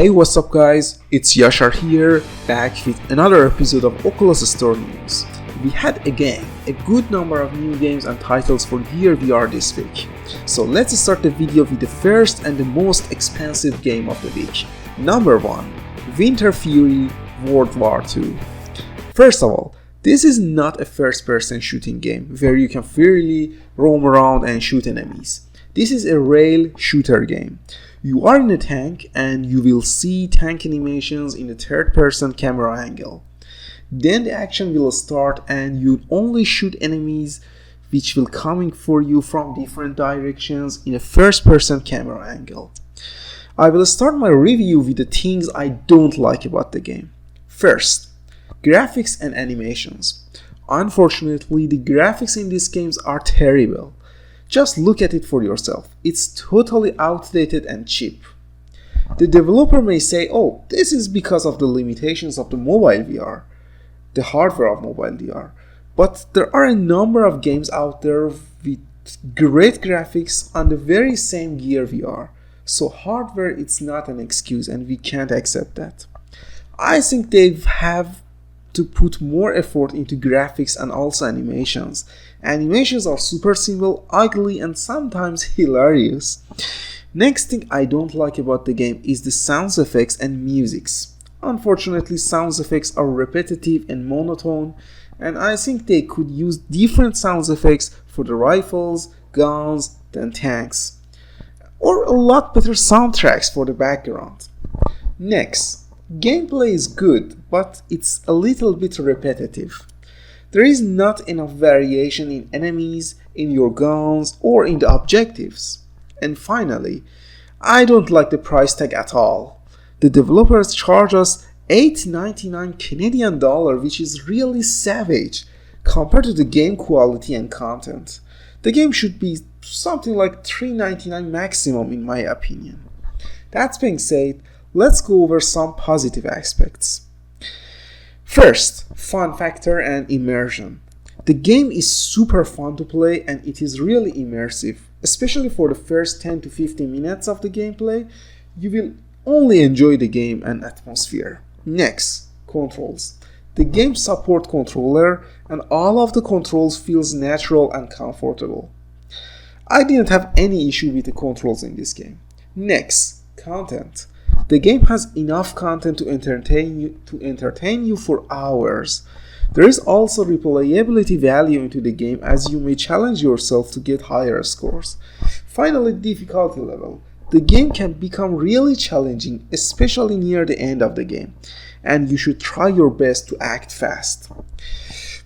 Hey, what's up guys, it's Yashar here, back with another episode of Oculus Store News. We had again a good number of new games and titles for Gear VR this week. So let's start the video with the first and the most expensive game of the week. Number 1. Winter Fury World War II. First of all, this is not a first-person shooting game where you can freely roam around and shoot enemies. This is a rail shooter game. You are in a tank and you will see tank animations in a third-person camera angle. Then the action will start and you only shoot enemies which will coming for you from different directions in a first-person camera angle. I will start my review with the things I don't like about the game. First, graphics and animations. Unfortunately, the graphics in these games are terrible. Just look at it for yourself. It's totally outdated and cheap. The developer may say, oh, this is because of the limitations of the mobile VR, the hardware of mobile VR. But there are a number of games out there with great graphics on the very same Gear VR. So hardware it's not an excuse and we can't accept that. I think they have to put more effort into graphics and also animations. Animations are super simple, ugly, and sometimes hilarious. Next thing I don't like about the game is the sound effects and musics. Unfortunately, sound effects are repetitive and monotone, and I think they could use different sound effects for the rifles, guns, than tanks. Or a lot better soundtracks for the background. Next, gameplay is good, but it's a little bit repetitive. There is not enough variation in enemies, in your guns, or in the objectives. And finally, I don't like the price tag at all. The developers charge us $8.99 Canadian dollar, which is really savage compared to the game quality and content. The game should be something like $3.99 maximum in my opinion. That being said, let's go over some positive aspects. First, fun factor and immersion. The game is super fun to play and it is really immersive, especially for the first 10 to 15 minutes of the gameplay. You will only enjoy the game and atmosphere. Next, controls. The game supports controller and all of the controls feels natural and comfortable. I didn't have any issue with the controls in this game. Next, content. The game has enough content to entertain you for hours. There is also replayability value into the game as you may challenge yourself to get higher scores. Finally, difficulty level. The game can become really challenging, especially near the end of the game, and you should try your best to act fast.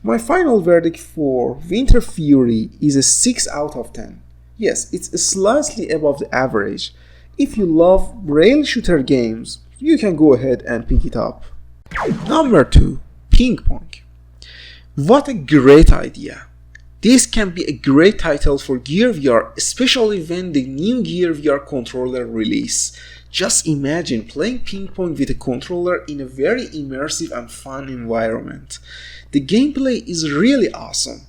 My final verdict for Winter Fury is a 6 out of 10. Yes, it's slightly above the average. If you love rail shooter games, you can go ahead and pick it up. Number 2. Pong. What a great idea. This can be a great title for Gear VR, especially when the new Gear VR controller release. Just imagine playing ping pong with a controller in a very immersive and fun environment. The gameplay is really awesome.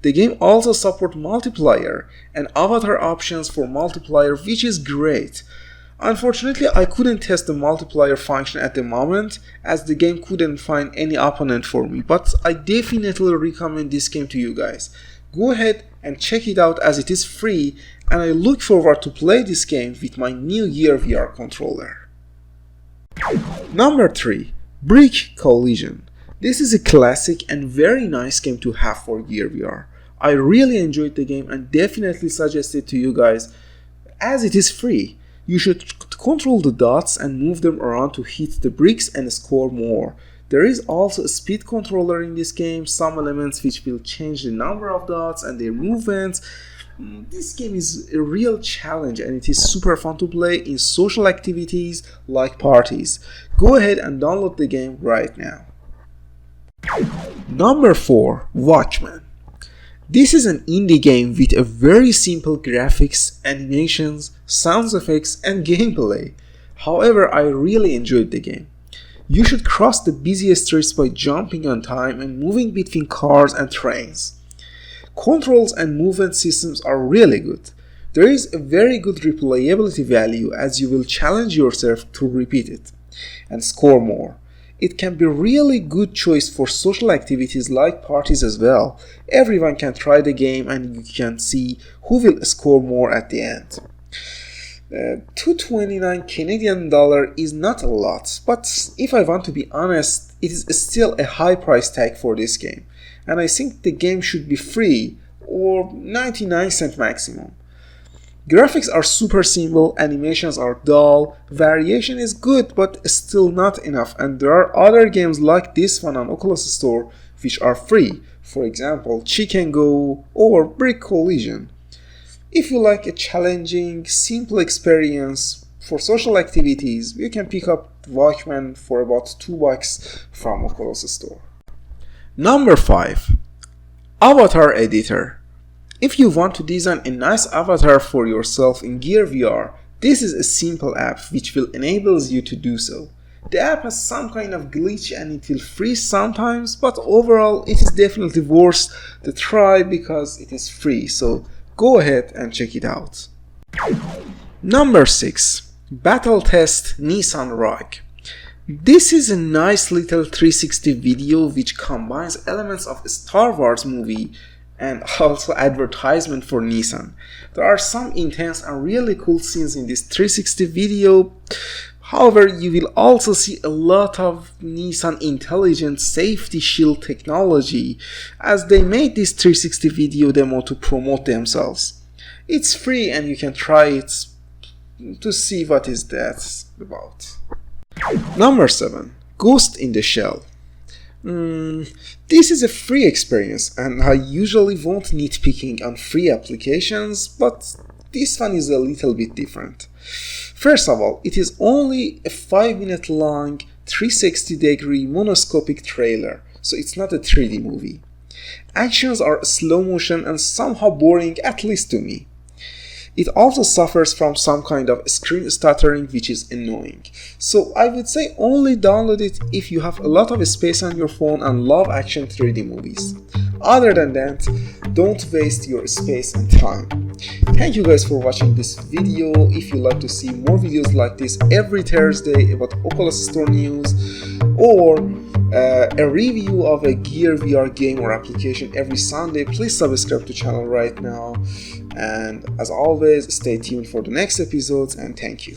The game also supports multiplayer and avatar options for multiplayer, which is great. Unfortunately, I couldn't test the multiplayer function at the moment as the game couldn't find any opponent for me, but I definitely recommend this game to you guys. Go ahead and check it out as it is free and I look forward to play this game with my new Gear VR controller. Number 3. Brick Collision. This is a classic and very nice game to have for Gear VR. I really enjoyed the game and definitely suggest it to you guys as it is free. You should control the dots and move them around to hit the bricks and score more. There is also a speed controller in this game, some elements which will change the number of dots and their movements. This game is a real challenge and it is super fun to play in social activities like parties. Go ahead and download the game right now. Number 4. Watchmen. This is an indie game with a very simple graphics, animations, sound effects, and gameplay. However, I really enjoyed the game. You should cross the busiest streets by jumping on time and moving between cars and trains. Controls and movement systems are really good. There is a very good replayability value as you will challenge yourself to repeat it. and score more. It can be really good choice for social activities like parties as well. Everyone can try the game and you can see who will score more at the end. 229 Canadian dollar is not a lot, but if I want to be honest, it is still a high price tag for this game, and I think the game should be free or 99 cents maximum. Graphics are super simple, animations are dull, variation is good but still not enough, and there are other games like this one on Oculus Store which are free, for example Chicken Go or Brick Collision. If you like a challenging, simple experience for social activities, you can pick up Watchmen for about $2 from Oculus Store. Number 5. Avatar Editor. If you want to design a nice avatar for yourself in Gear VR, this is a simple app which will enable you to do so. The app has some kind of glitch and it will freeze sometimes, but overall it is definitely worth the try because it is free, so go ahead and check it out. Number 6. Battle Test Nissan Rug. This is a nice little 360 video which combines elements of a Star Wars movie and also advertisement for Nissan. There are some intense and really cool scenes in this 360 video. However, you will also see a lot of Nissan intelligent safety shield technology as they made this 360 video demo to promote themselves. It's free and you can try it to see what is that about. Number 7. Ghost in the Shell. This is a free experience and I usually won't nitpicking on free applications, but this one is a little bit different. First of all, it is only a 5-minute long 360-degree monoscopic trailer, so it's not a 3D movie. Actions are slow motion and somehow boring, at least to me. It also suffers from some kind of screen stuttering which is annoying. So I would say only download it if you have a lot of space on your phone and love action 3D movies. Other than that, don't waste your space and time. Thank you guys for watching this video. If you like to see more videos like this every Thursday about Oculus Store news or a review of a Gear VR game or application every Sunday, please subscribe to the channel right now. And as always, stay tuned for the next episodes and thank you.